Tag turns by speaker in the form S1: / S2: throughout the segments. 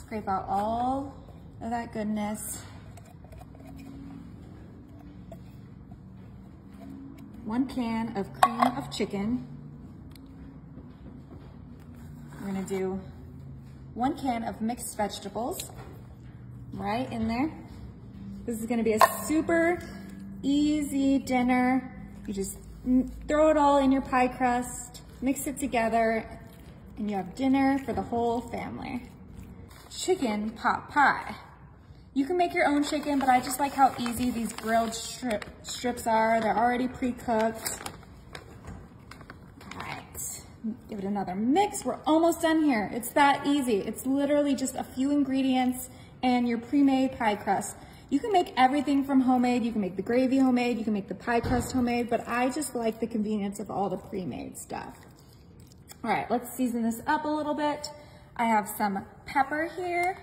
S1: Scrape out all of that goodness. 1 can of cream of chicken. We're gonna do 1 can of mixed vegetables right in there. This is gonna be a super easy dinner. You just throw it all in your pie crust, mix it together, and you have dinner for the whole family. Chicken pot pie. You can make your own chicken, but I just like how easy these grilled strips are. They're already pre-cooked. All right, give it another mix. We're almost done here. It's that easy. It's literally just a few ingredients and your pre-made pie crust. You can make everything from homemade. You can make the gravy homemade. You can make the pie crust homemade, but I just like the convenience of all the pre-made stuff. All right, let's season this up a little bit. I have some pepper here.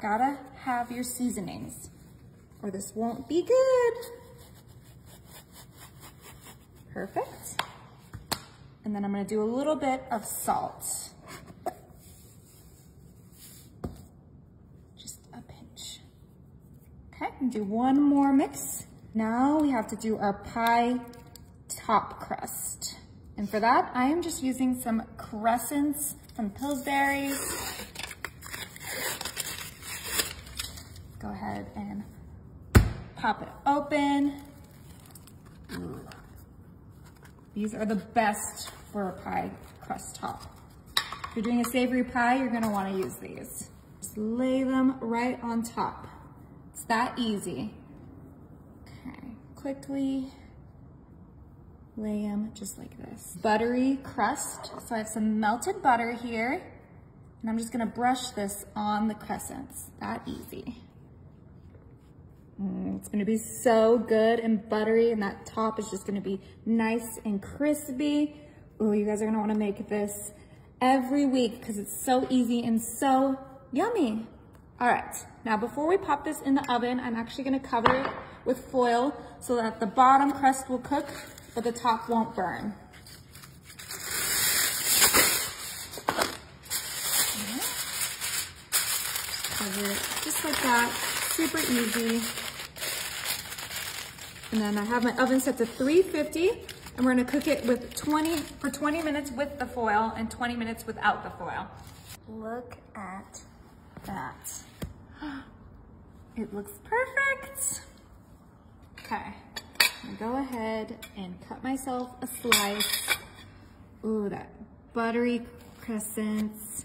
S1: Gotta have your seasonings or this won't be good. Perfect. And then I'm gonna do a little bit of salt. Just a pinch. Okay, and do one more mix. Now we have to do our pie top crust. And for that, I am just using some crescents from Pillsbury's. Go ahead and pop it open. Ooh. These are the best for a pie crust top. If you're doing a savory pie, you're gonna wanna use these. Just lay them right on top. It's that easy. Okay, quickly lay them just like this. Buttery crust. So I have some melted butter here, and I'm just gonna brush this on the crescents. That easy. It's gonna be so good and buttery, and that top is just gonna be nice and crispy. Oh, you guys are gonna wanna make this every week because it's so easy and so yummy. All right, now before we pop this in the oven, I'm actually gonna cover it with foil so that the bottom crust will cook, but the top won't burn. Cover it just like that, super easy. And then I have my oven set to 350, and we're gonna cook it with for 20 minutes with the foil and 20 minutes without the foil. Look at that. It looks perfect. Okay, I'm gonna go ahead and cut myself a slice. Ooh, that buttery crescents.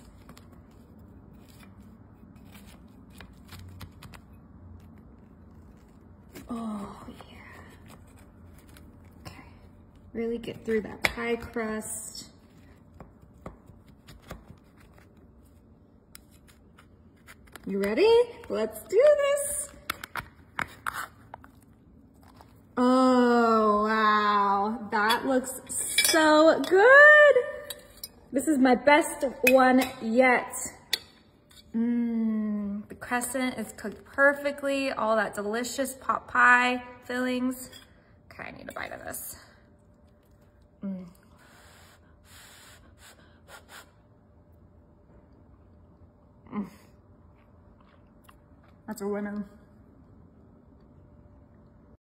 S1: Oh, yeah. Okay, really get through that pie crust. You ready? Let's do this. Oh, wow. That looks so good. This is my best one yet. The crescent is cooked perfectly. All that delicious pot pie fillings. Okay, I need a bite of this. That's a winner.